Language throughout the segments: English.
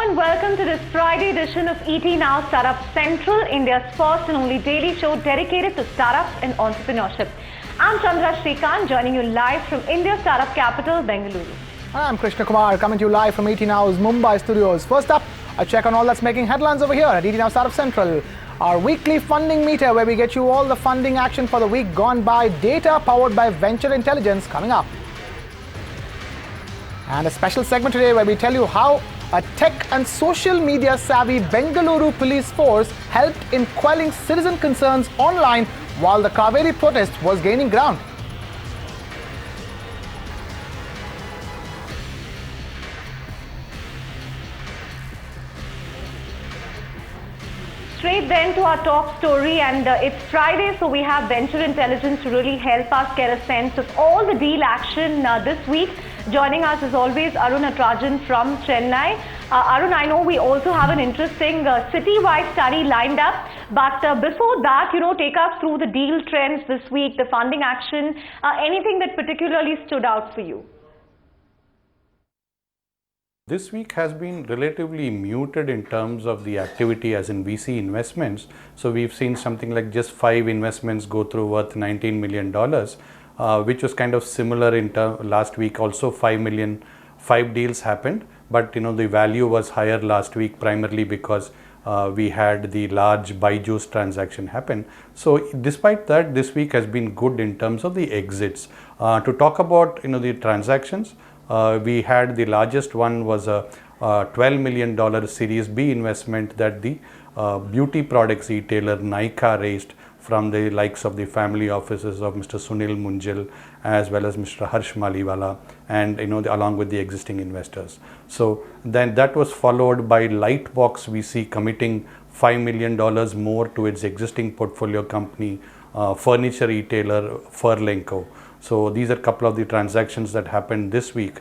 and welcome to this Friday edition of ET Now Startup Central, India's first and only daily show dedicated to startups and entrepreneurship. I'm Chandra Srikanth, joining you live from India's startup capital, Bengaluru. I'm Krishna Kumar, coming to you live from ET Now's Mumbai studios. First up, a check on all that's making headlines over here at ET Now Startup Central. Our weekly funding meter, where we get you all the funding action for the week gone by, data powered by venture intelligence, coming up. And a special segment today where we tell you how a tech and social media savvy Bengaluru police force helped in quelling citizen concerns online while the Kaveri protest was gaining ground. Straight then to our top story, and it's Friday, so we have venture intelligence to really help us get a sense of all the deal action this week. Joining us as always, Arun Natarajan from Chennai. Arun, I know we also have an interesting city-wide study lined up, but before that, take us through the deal trends this week, the funding action, anything that particularly stood out for you? This week has been relatively muted in terms of the activity as in VC investments. So we've seen something like just 5 investments go through worth $19 million, which was kind of similar in last week. Also 5 deals happened, but the value was higher last week primarily because we had the large Byju's transaction happen. So despite that, this week has been good in terms of the exits. To talk about the transactions, we had the largest one was a $12 million Series B investment that the beauty products retailer Nykaa raised from the likes of the family offices of Mr. Sunil Munjal as well as Mr. Harsh Maliwala, and along with the existing investors. So then that was followed by Lightbox VC committing $5 million more to its existing portfolio company, furniture retailer Furlenco. So these are a couple of the transactions that happened this week,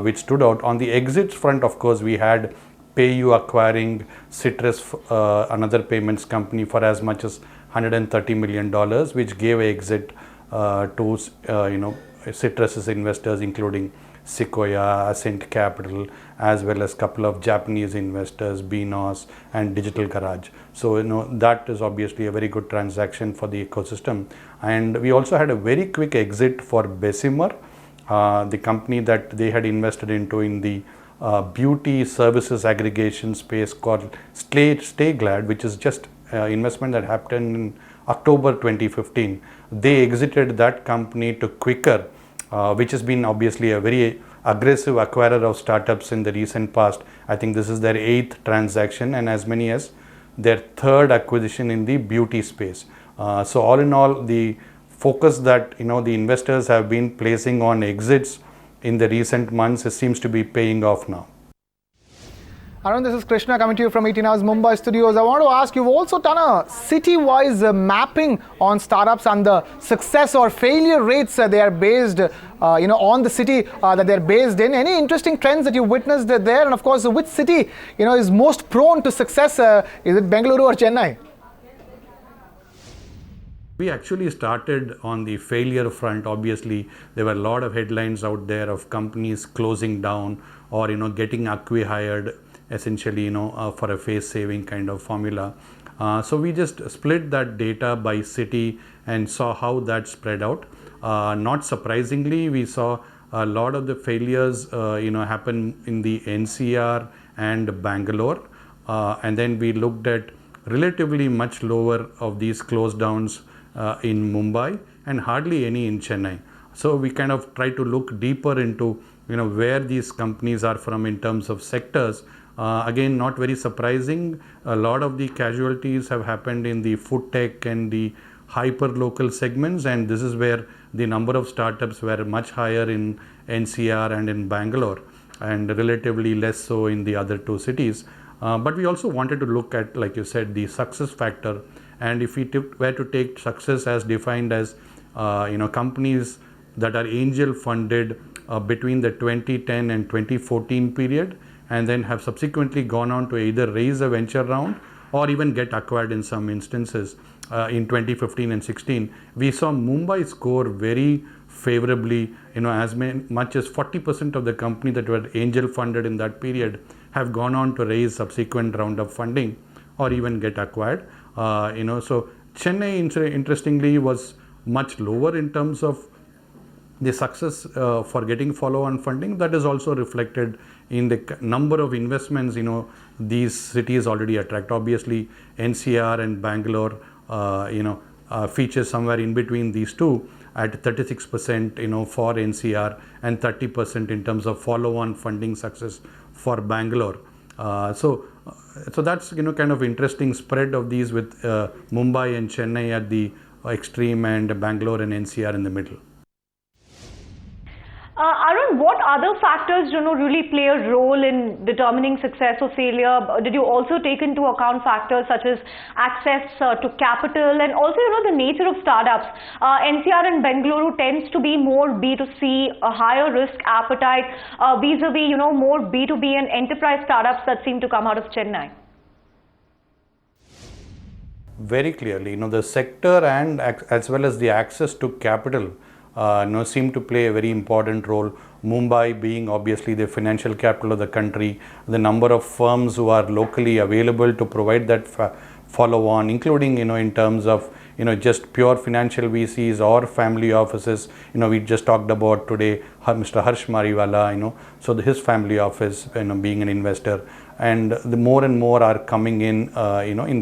which stood out. On the exits front, of course, we had PayU acquiring Citrus, another payments company, for as much as $130 million, which gave an exit to Citrus's investors, including Sequoia, Ascent Capital, as well as a couple of Japanese investors, Benos and Digital Garage. So that is obviously a very good transaction for the ecosystem. And we also had a very quick exit for Bessemer, the company that they had invested into in the beauty services aggregation space called Stay Glad, which is just investment that happened in October 2015. They exited that company to Quicker, which has been obviously a very aggressive acquirer of startups in the recent past. I think this is their 8th transaction and as many as their 3rd acquisition in the beauty space. So all in all, the focus that the investors have been placing on exits in the recent months seems to be paying off now. Arun, this is Krishna coming to you from ET Now's Mumbai studios. I want to ask, you've also done a city-wise mapping on startups and the success or failure rates they are based, on the city that they're based in. Any interesting trends that you witnessed there? And of course, which city, is most prone to success? Is it Bengaluru or Chennai? We actually started on the failure front. Obviously, there were a lot of headlines out there of companies closing down or, getting acqui-hired, essentially, for a face saving kind of formula. So we just split that data by city and saw how that spread out. Not surprisingly, we saw a lot of the failures, happen in the NCR and Bangalore. And then we looked at relatively much lower of these close downs in Mumbai and hardly any in Chennai. So we kind of try to look deeper into, where these companies are from in terms of sectors. Again, not very surprising. A lot of the casualties have happened in the food tech and the hyper local segments, and this is where the number of startups were much higher in NCR and in Bangalore, and relatively less so in the other 2 cities. But we also wanted to look at, like you said, the success factor. And if we were to take success as defined as companies that are angel funded between the 2010 and 2014 period, and then have subsequently gone on to either raise a venture round or even get acquired in some instances in 2015 and 16. We saw Mumbai score very favorably. As much as 40% of the company that were angel funded in that period have gone on to raise subsequent round of funding or even get acquired. So Chennai, interestingly, was much lower in terms of the success for getting follow-on funding. That is also reflected in the number of investments these cities already attract. Obviously NCR and Bangalore feature somewhere in between these two at 36% for NCR and 30% in terms of follow-on funding success for Bangalore. So that's kind of interesting spread of these with Mumbai and Chennai at the extreme and Bangalore and NCR in the middle. Arun, what other factors really play a role in determining success or failure? Did you also take into account factors such as access to capital and also the nature of startups? NCR and Bengaluru tends to be more B2C, a higher risk appetite vis-a-vis more B2B and enterprise startups that seem to come out of Chennai. Very clearly, the sector and as well as the access to capital seem to play a very important role. Mumbai being obviously the financial capital of the country, the number of firms who are locally available to provide that follow on, including in terms of just pure financial VCs or family offices. We just talked about today Mr. Harsh Mariwala, so his family office being an investor, and the more and more are coming in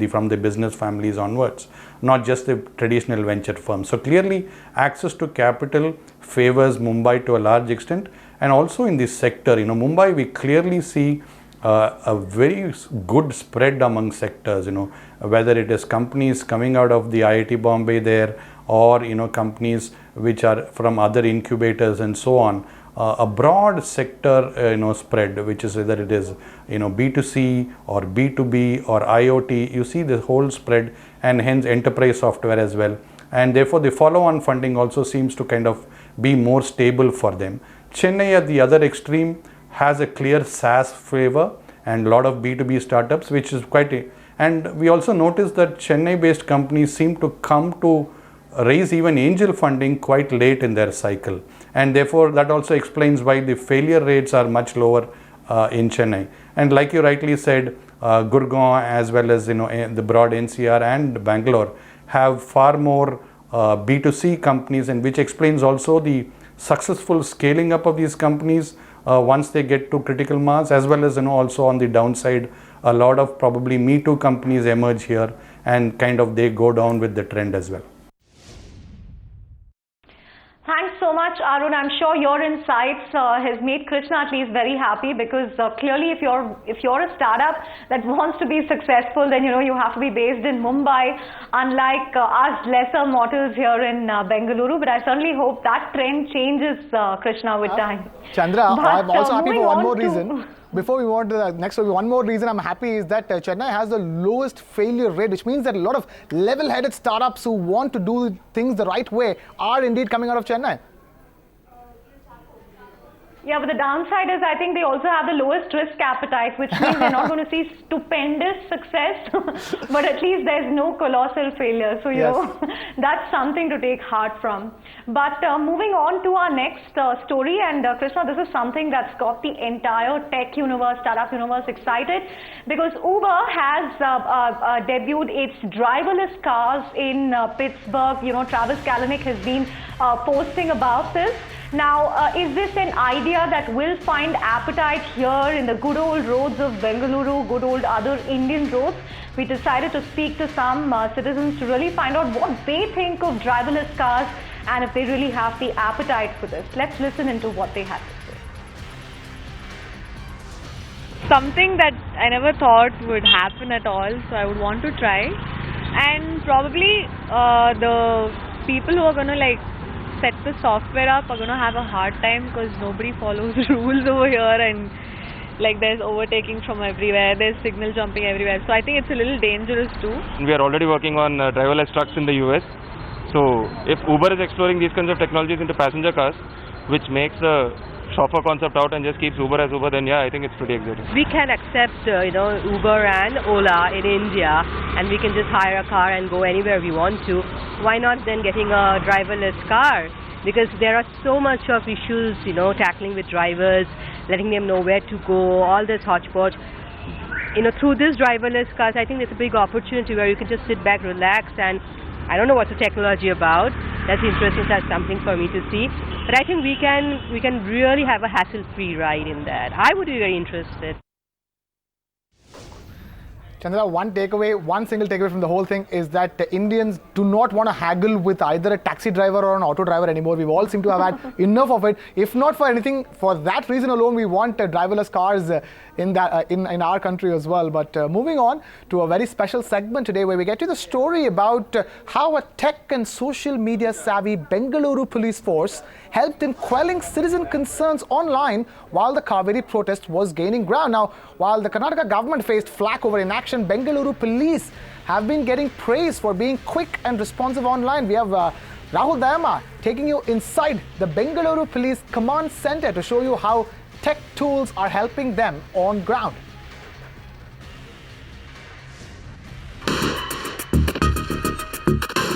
from the business families onwards, not just the traditional venture firms. So clearly access to capital favors Mumbai to a large extent. And also in this sector, Mumbai, we clearly see a very good spread among sectors, whether it is companies coming out of the IIT Bombay there or companies which are from other incubators and so on. A broad sector spread, which is whether it is B2C or B2B or IoT, you see the whole spread, and hence enterprise software as well. And therefore the follow-on funding also seems to kind of be more stable for them. Chennai at the other extreme has a clear SaaS flavor and a lot of B2B startups, which is and we also noticed that Chennai based companies seem to come to raise even angel funding quite late in their cycle, and therefore that also explains why the failure rates are much lower in Chennai. And like you rightly said, Gurgaon as well as the broad NCR and Bangalore have far more B2C companies, and which explains also the successful scaling up of these companies once they get to critical mass, as well as also on the downside a lot of probably Me Too companies emerge here and kind of they go down with the trend as well. Thanks so much, Arun. I'm sure your insights has made Krishna at least very happy, because clearly if you're a startup that wants to be successful, then you have to be based in Mumbai, unlike us lesser mortals here in Bengaluru. But I certainly hope that trend changes, Krishna, with time. Chandra, But, I'm also happy for one moving more on to- reason. Before we move on to the next one, one more reason I'm happy is that Chennai has the lowest failure rate, which means that a lot of level-headed startups who want to do things the right way are indeed coming out of Chennai. Yeah, but the downside is I think they also have the lowest risk appetite, which means they're not going to see stupendous success, but at least there's no colossal failure. So, that's something to take heart from. But moving on to our next story, and Krishna, this is something that's got the entire tech universe, startup universe excited, because Uber has debuted its driverless cars in Pittsburgh. Travis Kalanick has been posting about this. Now, is this an idea that will find appetite here in the good old roads of Bengaluru, good old other Indian roads? We decided to speak to some citizens to really find out what they think of driverless cars and if they really have the appetite for this. Let's listen into what they have to say. Something that I never thought would happen at all, so I would want to try. And probably the people who are going to set the software up are going to have a hard time, because nobody follows rules over here, and there's overtaking from everywhere, there's signal jumping everywhere, so I think it's a little dangerous too. We are already working on driverless trucks in the US, so if Uber is exploring these kinds of technologies into passenger cars, which makes the chauffeur concept out and just keeps Uber as Uber, then I think it's pretty exciting. We can accept Uber and Ola in India, and we can just hire a car and go anywhere we want to. Why not then getting a driverless car because there are so much of issues, tackling with drivers, letting them know where to go, all this hodgepodge. Through this driverless cars, I think there's a big opportunity where you can just sit back, relax, and I don't know what's the technology about. That's interesting. That's something for me to see. But I think we can really have a hassle-free ride in that. I would be very interested. Chandra, one single takeaway from the whole thing is that Indians do not want to haggle with either a taxi driver or an auto driver anymore. We all seem to have had enough of it. If not for anything, for that reason alone, we want driverless cars in our country as well. But moving on to a very special segment today where we get to the story about how a tech and social media savvy Bengaluru police force helped in quelling citizen concerns online while the Kaveri protest was gaining ground. Now, while the Karnataka government faced flack over inaction, Bengaluru police have been getting praise for being quick and responsive online. We have Rahul Dayama taking you inside the Bengaluru Police Command Center to show you how tech tools are helping them on ground.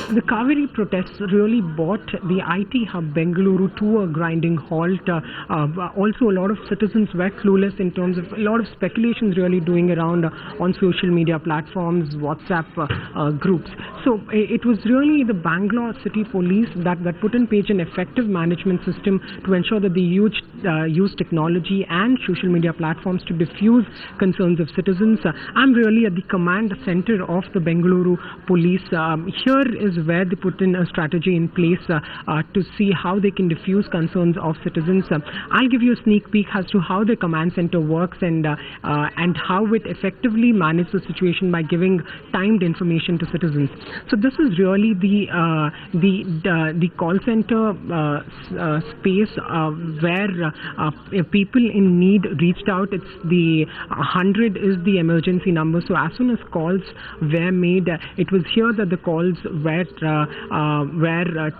The Kaveri protests really brought the IT hub Bengaluru to a grinding halt. Also, a lot of citizens were clueless in terms of a lot of speculations really doing around on social media platforms, WhatsApp groups. So it was really the Bangalore City Police that put in place an effective management system to ensure that they use technology and social media platforms to diffuse concerns of citizens. I'm really at the command center of the Bengaluru Police. Here is where they put in a strategy in place to see how they can diffuse concerns of citizens. I'll give you a sneak peek as to how the command center works and how it effectively manages the situation by giving timed information to citizens. So this is really the call center space where people in need reached out. It's the 100 is the emergency number. So as soon as calls were made, it was here that the calls were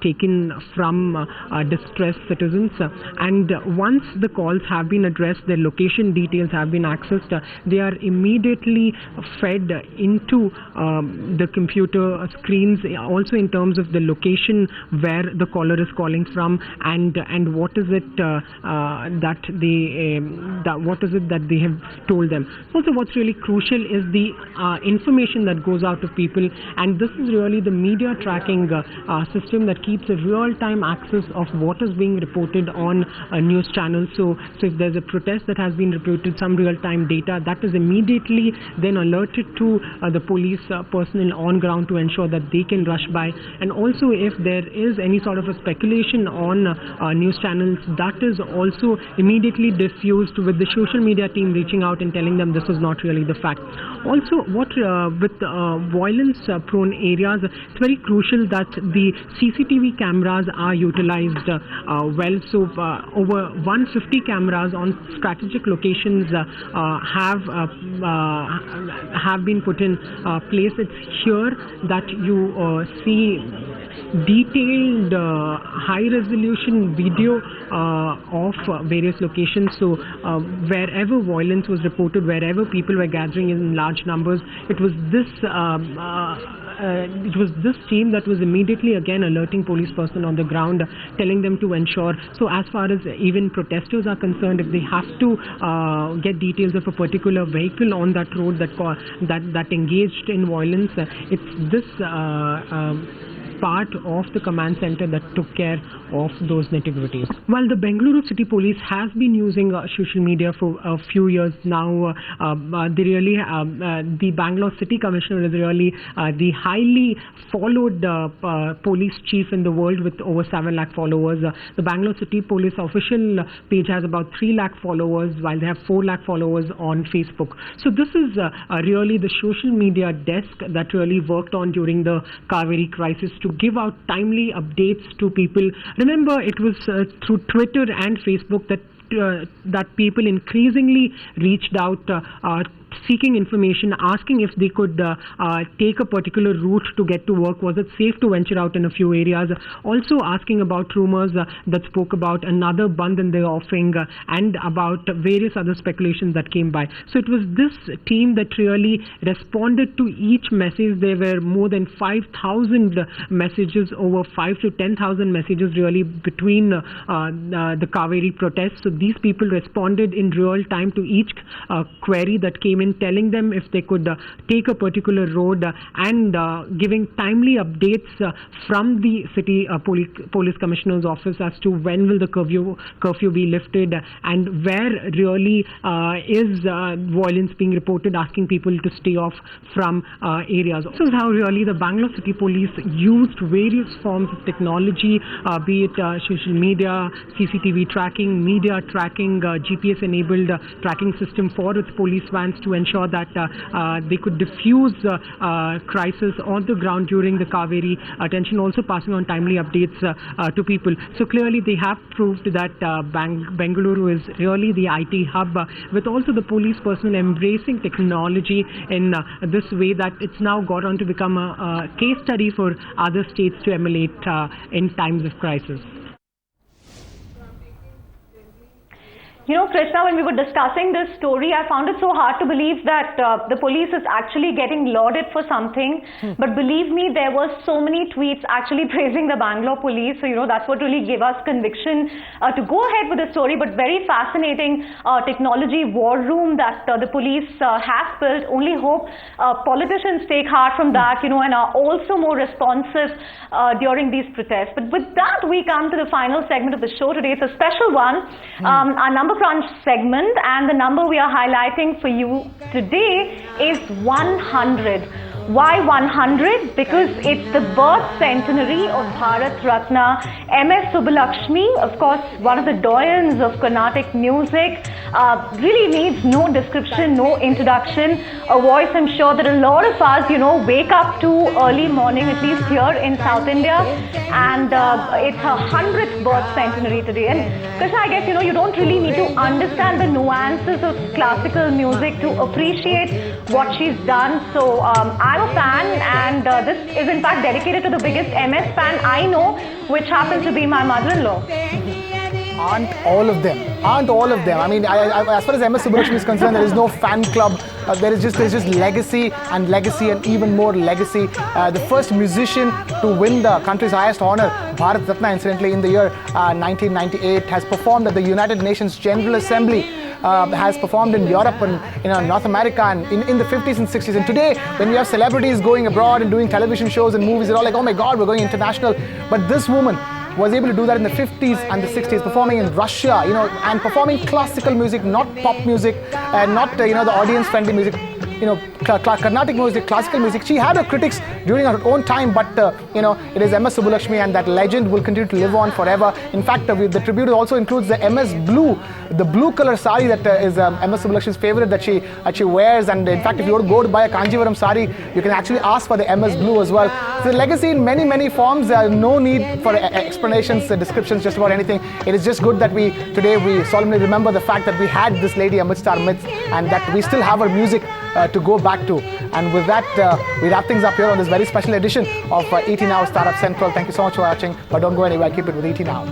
taken from distressed citizens, and once the calls have been addressed, their location details have been accessed, they are immediately fed into the computer screens, also in terms of the location where the caller is calling from, and what is it that they have told them. Also, what's really crucial is the information that goes out to people, and this is really the media tracking system that keeps a real-time access of what is being reported on news channels. So if there's a protest that has been reported, some real-time data that is immediately then alerted to the police personnel on ground to ensure that they can rush by. And also, if there is any sort of a speculation on news channels, that is also immediately diffused with the social media team reaching out and telling them this is not really the fact. Also, with violence-prone areas, it's very crucial that the CCTV cameras are utilized well. So over 150 cameras on strategic locations have been put in place. It's here that you see detailed high-resolution video of various locations. So wherever violence was reported, wherever people were gathering in large numbers, it was this team that was immediately again alerting police personnel on the ground, telling them to ensure. So as far as even protesters are concerned, if they have to get details of a particular vehicle on that road that engaged in violence, it's this part of the command center that took care of those nitty-gritties. While the Bengaluru City Police has been using social media for a few years now, the Bangalore City Commissioner is really the highly followed police chief in the world with over 7 lakh followers. The Bangalore City Police official page has about 3 lakh followers, while they have 4 lakh followers on Facebook. So this is really the social media desk that really worked on during the Kaveri crisis to give out timely updates to people. Remember, it was through Twitter and Facebook that people increasingly reached out seeking information, asking if they could take a particular route to get to work. Was it safe to venture out in a few areas? Also asking about rumors that spoke about another band in the offing and about various other speculations that came by. So it was this team that really responded to each message. There were more than 5,000 messages, over 5 to 10,000 messages really between the Kaveri protests. So these people responded in real time to each query that came in, telling them if they could take a particular road and giving timely updates from the city police commissioner's office as to when will the curfew be lifted and where really is violence being reported, asking people to stay off from areas. This is how really the Bangalore City Police used various forms of technology, be it social media, CCTV tracking, media tracking, GPS-enabled tracking system for its police vans to ensure that they could diffuse crisis on the ground during the Kaveri attention, also passing on timely updates to people. So clearly they have proved that Bengaluru is really the IT hub, with also the police personnel embracing technology in this way that it's now got on to become a case study for other states to emulate in times of crisis. You know, Krishna, when we were discussing this story, I found it so hard to believe that the police is actually getting lauded for something. But believe me, there were so many tweets actually praising the Bangalore police. So, you know, that's what really gave us conviction to go ahead with the story. But very fascinating technology war room that the police have built. Only hope politicians take heart from that, you know, and are also more responsive during these protests. But with that, we come to the final segment of the show today. It's a special one. Our number crunch segment, and the number we are highlighting for you today is 100. Why 100? Because it's the birth centenary of Bharat Ratna MS Subbulakshmi, of course one of the doyens of Carnatic music. Really needs no description, no introduction. A voice I'm sure that a lot of us, you know, wake up to early morning, at least here in South India. And it's her 100th birth centenary today. And Krishna, I guess, you know, you don't really need to understand the nuances of classical music to appreciate what she's done. So I'm a fan, and this is in fact dedicated to the biggest MS fan I know, which happens to be my mother-in-law. Aren't all of them? Aren't all of them? I mean, as far as MS Subbulakshmi is concerned, there is no fan club. There's just legacy and legacy and even more legacy. The first musician to win the country's highest honor, Bharat Ratna, incidentally, in the year 1998, has performed at the United Nations General Assembly. Has performed in Europe and North America and in the 50s and 60s. And today, when we have celebrities going abroad and doing television shows and movies, they're all like, oh my God, we're going international. But this woman was able to do that in the 50s and the 60s, performing in Russia, you know, and performing classical music, not pop music, and not the audience-friendly music. You know, Carnatic music, classical music. She had her critics during her own time, but it is MS Subbulakshmi, and that legend will continue to live on forever. In fact, the tribute also includes the MS Blue, the blue color sari that is MS Subbulakshmi's favorite that she wears. And in fact, if you were to go to buy a Kanjivaram sari, you can actually ask for the MS Blue as well. It's a legacy in many, many forms. No need for explanations, descriptions, just about anything. It is just good that today we solemnly remember the fact that we had this lady amidst our midst, and that we still have her music to go back to. And with that, we wrap things up here on this very special edition of ET Now Startup Central. Thank you so much for watching, but don't go anywhere. Keep it with ET Now.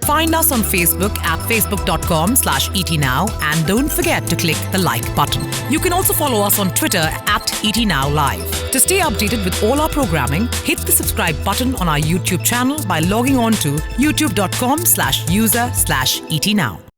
Find us on Facebook at facebook.com/ETNow, and don't forget to click the like button. You can also follow us on Twitter at ETNow Live. To stay updated with all our programming, hit the subscribe button on our YouTube channel by logging on to youtube.com/user/ETNow.